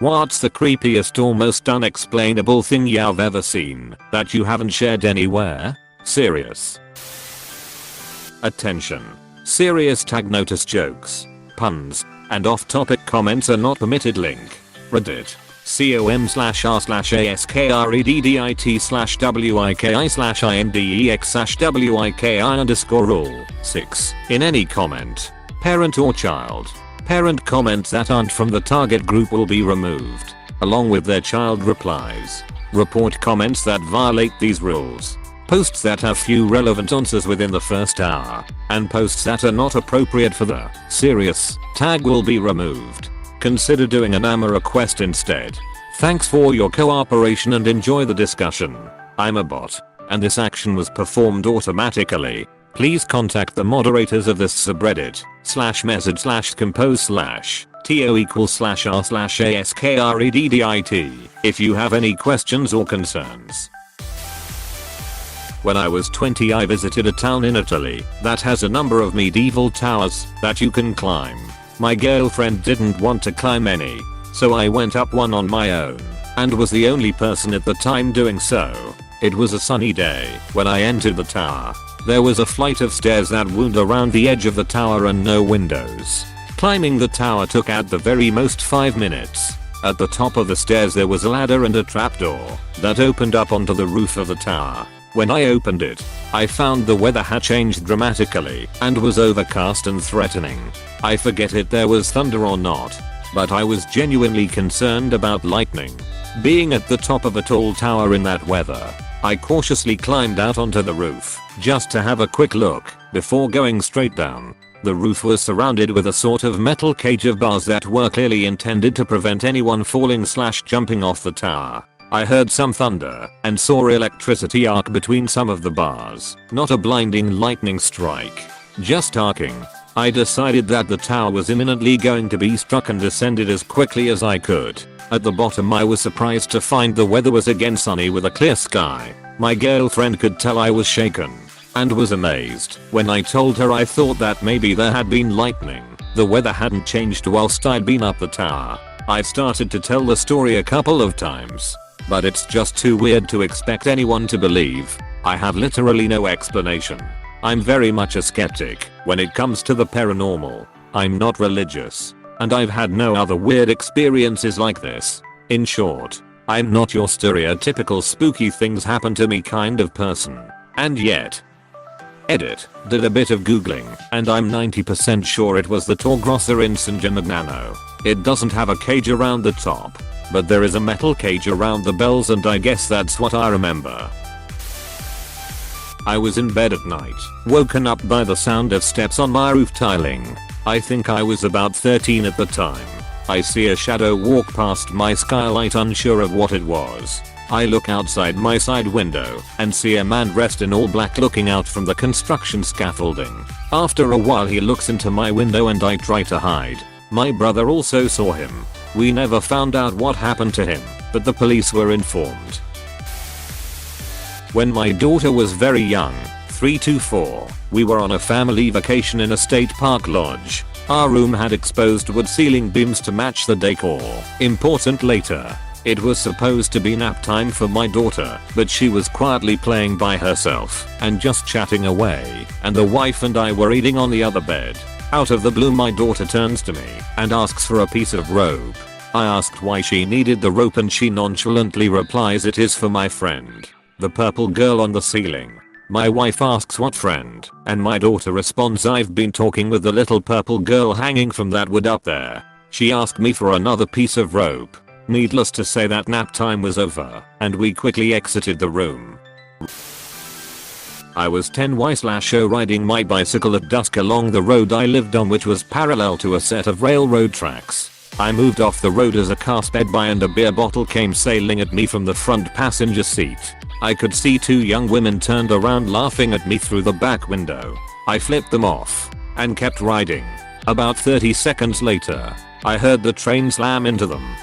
What's the creepiest or most unexplainable thing you've ever seen that you haven't shared anywhere? Serious. Attention. Serious tag notice jokes, puns, and off-topic comments are not permitted. Link. Reddit. com/r/askreddit/wiki/index/wiki_rule 6. In any comment, parent or child, parent comments that aren't from the target group will be removed, along with their child replies. Report comments that violate these rules. Posts that have few relevant answers within the first hour, and posts that are not appropriate for the serious tag will be removed. Consider doing an AMA request instead. Thanks for your cooperation and enjoy the discussion. I'm a bot, and this action was performed automatically. Please contact the moderators of this subreddit /message/compose/to=r/askreddit if you have any questions or concerns. When I was 20, I visited a town in Italy that has a number of medieval towers that you can climb. My girlfriend didn't want to climb any, so I went up one on my own, and was the only person at the time doing so. It was a sunny day when I entered the tower. There was a flight of stairs that wound around the edge of the tower and no windows. Climbing the tower took at the very most 5 minutes. At the top of the stairs there was a ladder and a trapdoor that opened up onto the roof of the tower. When I opened it, I found the weather had changed dramatically and was overcast and threatening. I forget if there was thunder or not, but I was genuinely concerned about lightning. Being at the top of a tall tower in that weather, I cautiously climbed out onto the roof just to have a quick look before going straight down. The roof was surrounded with a sort of metal cage of bars that were clearly intended to prevent anyone falling/jumping off the tower. I heard some thunder and saw electricity arc between some of the bars, not a blinding lightning strike, just arcing. I decided that the tower was imminently going to be struck and descended as quickly as I could. At the bottom I was surprised to find the weather was again sunny with a clear sky. My girlfriend could tell I was shaken and was amazed when I told her I thought that maybe there had been lightning. The weather hadn't changed whilst I'd been up the tower. I've started to tell the story a couple of times, but it's just too weird to expect anyone to believe. I have literally no explanation. I'm very much a skeptic when it comes to the paranormal. I'm not religious, and I've had no other weird experiences like this. In short, I'm not your stereotypical spooky things happen to me kind of person. And yet, edit, did a bit of googling, and I'm 90% sure it was the Torgrosser in San Gimignano. It doesn't have a cage around the top, but there is a metal cage around the bells, and I guess that's what I remember. I was in bed at night, woken up by the sound of steps on my roof tiling. I think I was about 13 at the time. I see a shadow walk past my skylight, unsure of what it was. I look outside my side window and see a man dressed in all black looking out from the construction scaffolding. After a while he looks into my window and I try to hide. My brother also saw him. We never found out what happened to him, but the police were informed. When my daughter was very young, 3 to 4, we were on a family vacation in a state park lodge. Our room had exposed wood ceiling beams to match the decor. Important later, it was supposed to be nap time for my daughter, but she was quietly playing by herself and just chatting away, and the wife and I were eating on the other bed. Out of the blue my daughter turns to me and asks for a piece of rope. I asked why she needed the rope and she nonchalantly replies, "It is for my friend, the purple girl on the ceiling." My wife asks what friend, and my daughter responds, "I've been talking with the little purple girl hanging from that wood up there." She asked me for another piece of rope. Needless to say that nap time was over, and we quickly exited the room. I was 10 y/0 riding my bicycle at dusk along the road I lived on, which was parallel to a set of railroad tracks. I moved off the road as a car sped by and a beer bottle came sailing at me from the front passenger seat. I could see 2 young women turned around laughing at me through the back window. I flipped them off and kept riding. About 30 seconds later, I heard the train slam into them.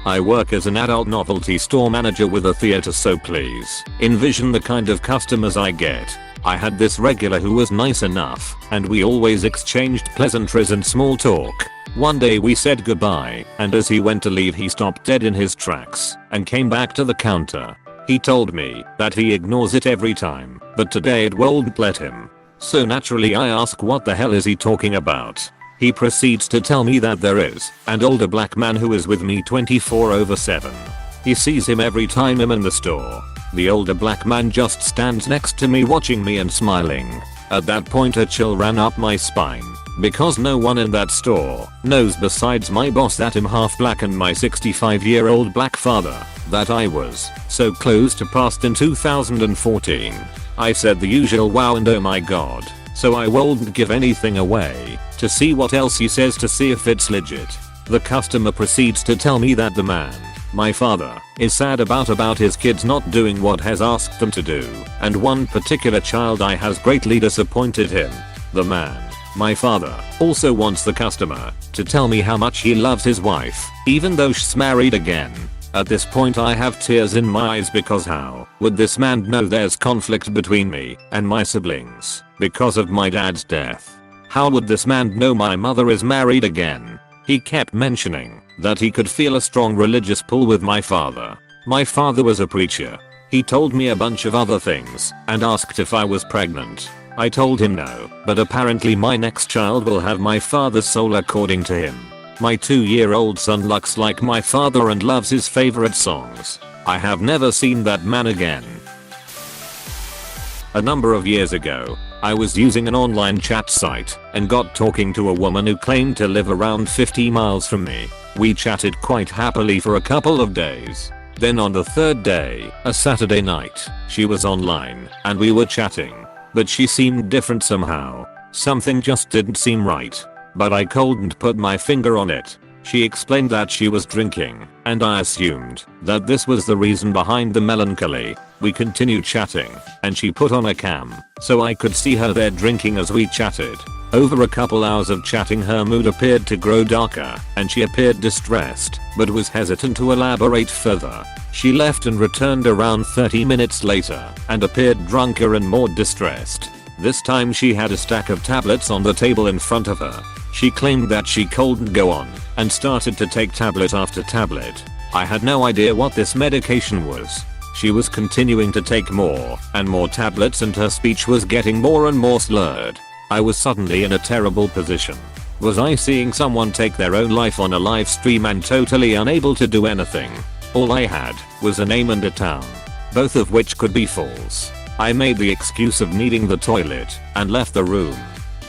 I work as an adult novelty store manager with a theater, so please envision the kind of customers I get. I had this regular who was nice enough, and we always exchanged pleasantries and small talk. One day we said goodbye, and as he went to leave he stopped dead in his tracks and came back to the counter. He told me that he ignores it every time, but today it won't let him. So naturally I ask what the hell is he talking about. He proceeds to tell me that there is an older black man who is with me 24/7. He sees him every time I'm in the store. The older black man just stands next to me watching me and smiling. At that point a chill ran up my spine, because no one in that store knows besides my boss that I'm half black and my 65-year-old black father that I was so close to passed in 2014. I said the usual wow and oh my god, so I won't give anything away to see what else he says to see if it's legit. The customer proceeds to tell me that the man, my father, is sad about his kids not doing what has asked them to do, and one particular child I has greatly disappointed him. The man, my father, also wants the customer to tell me how much he loves his wife, even though she's married again. At this point I have tears in my eyes because how would this man know there's conflict between me and my siblings because of my dad's death? How would this man know my mother is married again? He kept mentioning that he could feel a strong religious pull with my father. My father was a preacher. He told me a bunch of other things and asked if I was pregnant. I told him no, but apparently my next child will have my father's soul according to him. My 2-year-old son looks like my father and loves his favorite songs. I have never seen that man again. A number of years ago, I was using an online chat site and got talking to a woman who claimed to live around 50 miles from me. We chatted quite happily for a couple of days. Then on the third day, a Saturday night, she was online and we were chatting. But she seemed different somehow. Something just didn't seem right. But I couldn't put my finger on it. She explained that she was drinking, and I assumed that this was the reason behind the melancholy. We continued chatting, and she put on a cam, so I could see her there drinking as we chatted. Over a couple hours of chatting her mood appeared to grow darker, and she appeared distressed, but was hesitant to elaborate further. She left and returned around 30 minutes later, and appeared drunker and more distressed. This time she had a stack of tablets on the table in front of her. She claimed that she couldn't go on, and started to take tablet after tablet. I had no idea what this medication was. She was continuing to take more and more tablets and her speech was getting more and more slurred. I was suddenly in a terrible position. Was I seeing someone take their own life on a live stream and totally unable to do anything? All I had was a name and a town, both of which could be false. I made the excuse of needing the toilet and left the room,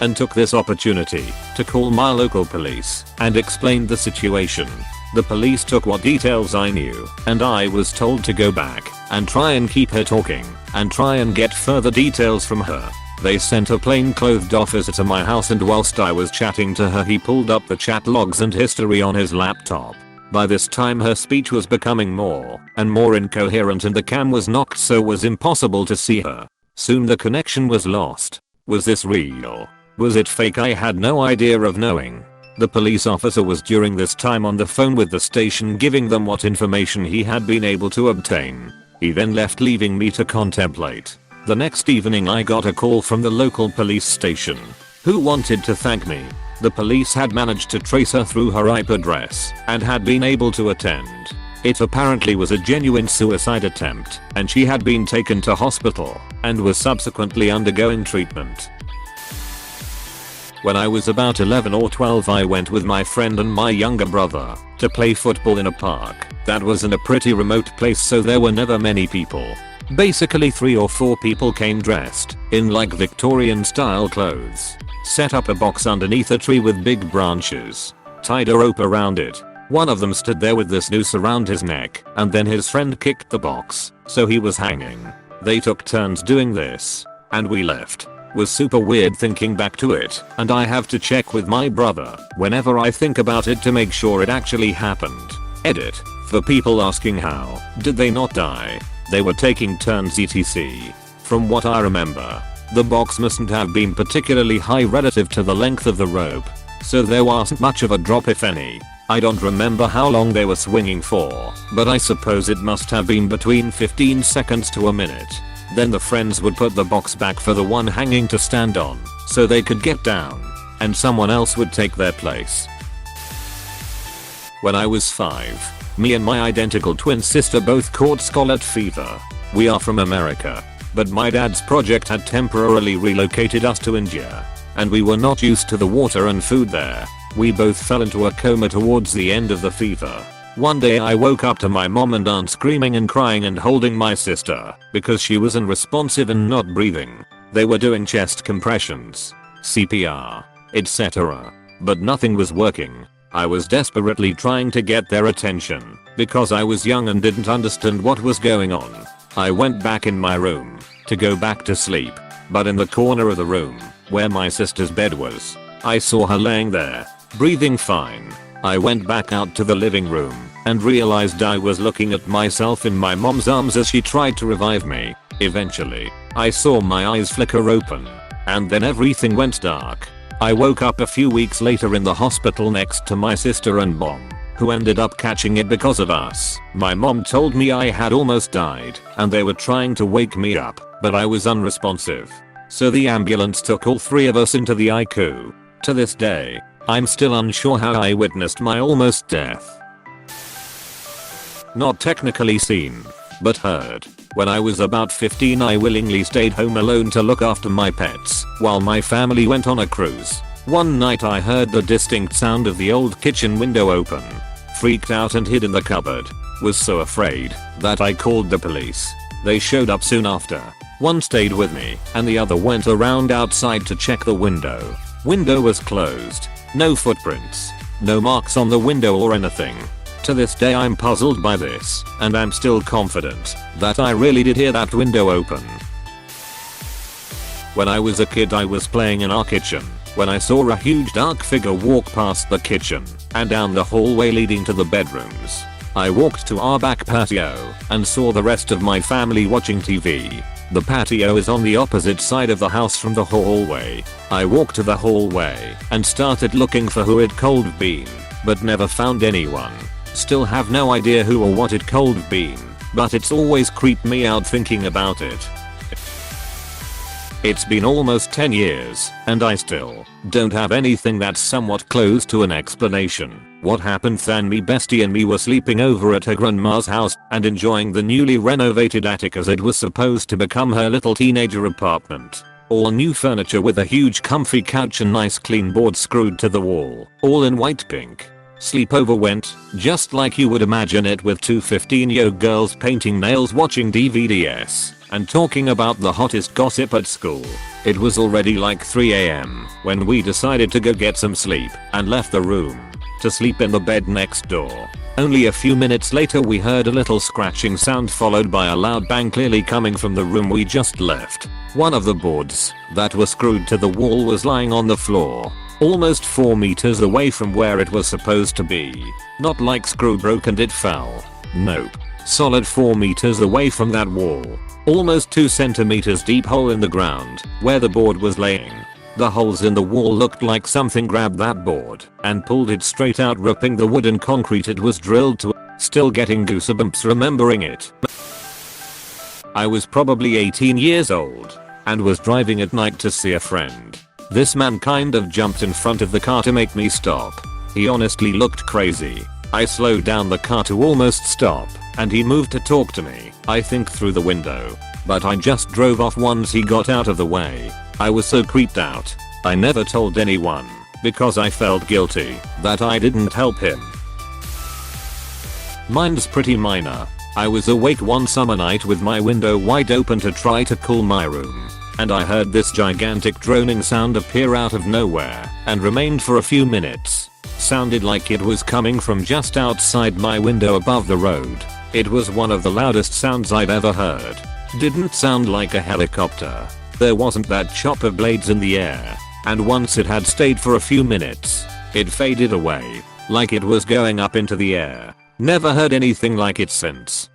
and took this opportunity to call my local police and explained the situation. The police took what details I knew, and I was told to go back and try and keep her talking and try and get further details from her. They sent a plainclothed officer to my house, and whilst I was chatting to her he pulled up the chat logs and history on his laptop. By this time her speech was becoming more and more incoherent and the cam was knocked so it was impossible to see her. Soon the connection was lost. Was this real? Was it fake? I had no idea of knowing. The police officer was during this time on the phone with the station giving them what information he had been able to obtain. He then left, leaving me to contemplate. The next evening I got a call from the local police station, who wanted to thank me. The police had managed to trace her through her IP address and had been able to attend. It apparently was a genuine suicide attempt, and she had been taken to hospital and was subsequently undergoing treatment. When I was about 11 or 12 I went with my friend and my younger brother to play football in a park that was in a pretty remote place, so there were never many people. Basically 3 or 4 people came dressed in like Victorian style clothes, set up a box underneath a tree with big branches, tied a rope around it. One of them stood there with this noose around his neck, and then his friend kicked the box, so he was hanging. They took turns doing this, and we left. Was super weird thinking back to it, and I have to check with my brother whenever I think about it to make sure it actually happened. Edit. For people asking how did they not die? They were taking turns etc. From what I remember, the box mustn't have been particularly high relative to the length of the rope, so there wasn't much of a drop if any. I don't remember how long they were swinging for, but I suppose it must have been between 15 seconds to a minute. Then the friends would put the box back for the one hanging to stand on, so they could get down, and someone else would take their place. When I was 5, me and my identical twin sister both caught scarlet fever. We are from America, but my dad's project had temporarily relocated us to India, and we were not used to the water and food there. We both fell into a coma towards the end of the fever. One day I woke up to my mom and aunt screaming and crying and holding my sister because she was unresponsive and not breathing. They were doing chest compressions, CPR, etc. But nothing was working. I was desperately trying to get their attention because I was young and didn't understand what was going on. I went back in my room to go back to sleep, but in the corner of the room where my sister's bed was, I saw her laying there, breathing fine. I went back out to the living room and realized I was looking at myself in my mom's arms as she tried to revive me. Eventually, I saw my eyes flicker open, and then everything went dark. I woke up a few weeks later in the hospital next to my sister and mom, who ended up catching it because of us. My mom told me I had almost died and they were trying to wake me up, but I was unresponsive. So the ambulance took all three of us into the ICU. To this day, I'm still unsure how I witnessed my almost death. Not technically seen, but heard. When I was about 15, I willingly stayed home alone to look after my pets while my family went on a cruise. One night I heard the distinct sound of the old kitchen window open. Freaked out and hid in the cupboard. Was so afraid that I called the police. They showed up soon after. One stayed with me and the other went around outside to check the window. Window was closed. No footprints. No marks on the window or anything. To this day I'm puzzled by this, and I'm still confident that I really did hear that window open. When I was a kid I was playing in our kitchen when I saw a huge dark figure walk past the kitchen and down the hallway leading to the bedrooms. I walked to our back patio and saw the rest of my family watching TV. The patio is on the opposite side of the house from the hallway. I walked to the hallway and started looking for who it could have been, but never found anyone. Still have no idea who or what it could have been, but it's always creeped me out thinking about it. It's been almost 10 years, and I still don't have anything that's somewhat close to an explanation. What happened then? Me bestie and me were sleeping over at her grandma's house and enjoying the newly renovated attic as it was supposed to become her little teenager apartment. All new furniture with a huge comfy couch and nice clean board screwed to the wall, all in white pink. Sleepover went just like you would imagine it, with two 15-year-old girls painting nails, watching DVDs, and talking about the hottest gossip at school. It was already like 3 AM when we decided to go get some sleep and left the room to sleep in the bed next door. Only a few minutes later we heard a little scratching sound followed by a loud bang, clearly coming from the room we just left. One of the boards that were screwed to the wall was lying on the floor, almost 4 meters away from where it was supposed to be. Not like screw broke and it fell. Nope. Solid 4 meters away from that wall. Almost 2 centimeters deep hole in the ground where the board was laying. The holes in the wall looked like something grabbed that board and pulled it straight out, ripping the wood and concrete it was drilled to. Still getting goosebumps remembering it. I was probably 18 years old and was driving at night to see a friend. This man kind of jumped in front of the car to make me stop. He honestly looked crazy. I slowed down the car to almost stop, and he moved to talk to me, I think through the window. But I just drove off once he got out of the way. I was so creeped out. I never told anyone because I felt guilty that I didn't help him. Mine's pretty minor. I was awake one summer night with my window wide open to try to cool my room, and I heard this gigantic droning sound appear out of nowhere and remained for a few minutes. Sounded like it was coming from just outside my window above the road. It was one of the loudest sounds I've ever heard. Didn't sound like a helicopter. There wasn't that chopper blades in the air. And once it had stayed for a few minutes, it faded away, like it was going up into the air. Never heard anything like it since.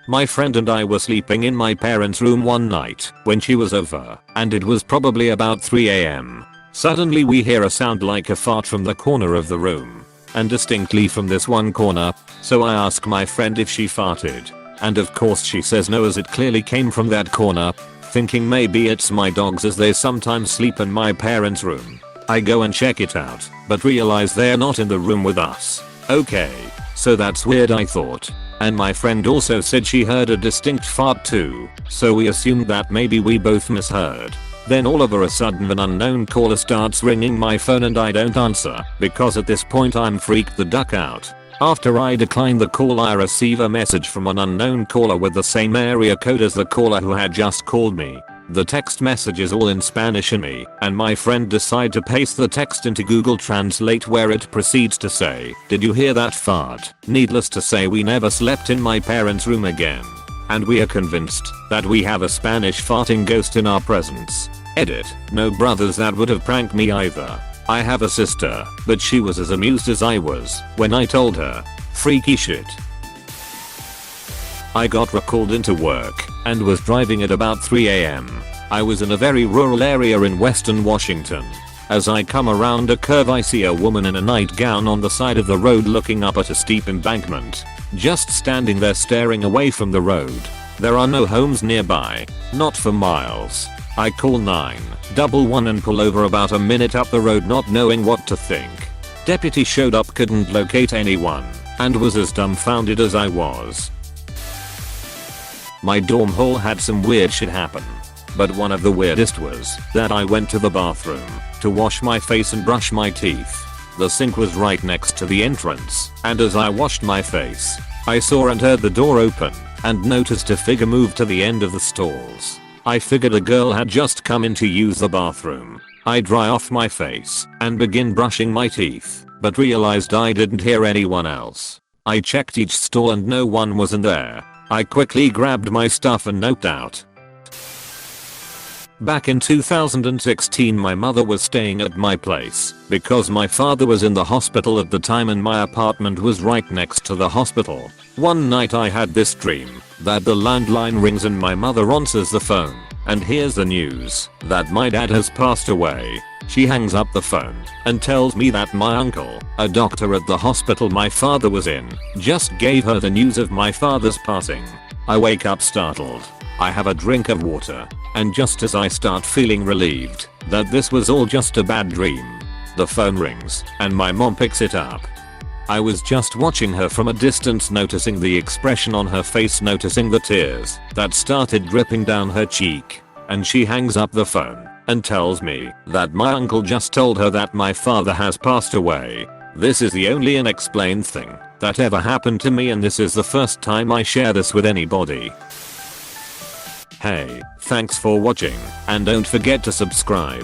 My friend and I were sleeping in my parents' room one night when she was over, and it was probably about 3 AM. Suddenly we hear a sound like a fart from the corner of the room, and distinctly from this one corner, so I ask my friend if she farted. And of course she says no, as it clearly came from that corner, thinking maybe it's my dogs as they sometimes sleep in my parents' room. I go and check it out, but realize they're not in the room with us. Okay, so that's weird, I thought. And my friend also said she heard a distinct fart too, so we assumed that maybe we both misheard. Then all of a sudden an unknown caller starts ringing my phone and I don't answer, because at this point I'm freaked the duck out. After I decline the call, I receive a message from an unknown caller with the same area code as the caller who had just called me. The text message is all in Spanish and my friend decide to paste the text into Google Translate, where it proceeds to say, "Did you hear that fart?" Needless to say, we never slept in my parents' room again. And we are convinced that we have a Spanish farting ghost in our presence. Edit. No brothers, that would have pranked me either. I have a sister, but she was as amused as I was when I told her. Freaky shit. I got recalled into work and was driving at about 3 AM. I was in a very rural area in western Washington. As I come around a curve, I see a woman in a nightgown on the side of the road looking up at a steep embankment, just standing there staring away from the road. There are no homes nearby, not for miles. I call 911 and pull over about a minute up the road, not knowing what to think. Deputy showed up, couldn't locate anyone, and was as dumbfounded as I was. My dorm hall had some weird shit happen. But one of the weirdest was that I went to the bathroom to wash my face and brush my teeth. The sink was right next to the entrance, and as I washed my face, I saw and heard the door open and noticed a figure move to the end of the stalls. I figured a girl had just come in to use the bathroom. I dry off my face and begin brushing my teeth, but realized I didn't hear anyone else. I checked each stall and no one was in there. I quickly grabbed my stuff and noped out. Back in 2016, my mother was staying at my place because my father was in the hospital at the time and my apartment was right next to the hospital. One night I had this dream that the landline rings and my mother answers the phone and hears the news that my dad has passed away. She hangs up the phone and tells me that my uncle, a doctor at the hospital my father was in, just gave her the news of my father's passing. I wake up startled. I have a drink of water, and just as I start feeling relieved that this was all just a bad dream, the phone rings and my mom picks it up. I was just watching her from a distance, noticing the expression on her face, noticing the tears that started dripping down her cheek, and she hangs up the phone and tells me that my uncle just told her that my father has passed away. This is the only unexplained thing that ever happened to me, and this is the first time I share this with anybody. Hey, thanks for watching, and don't forget to subscribe.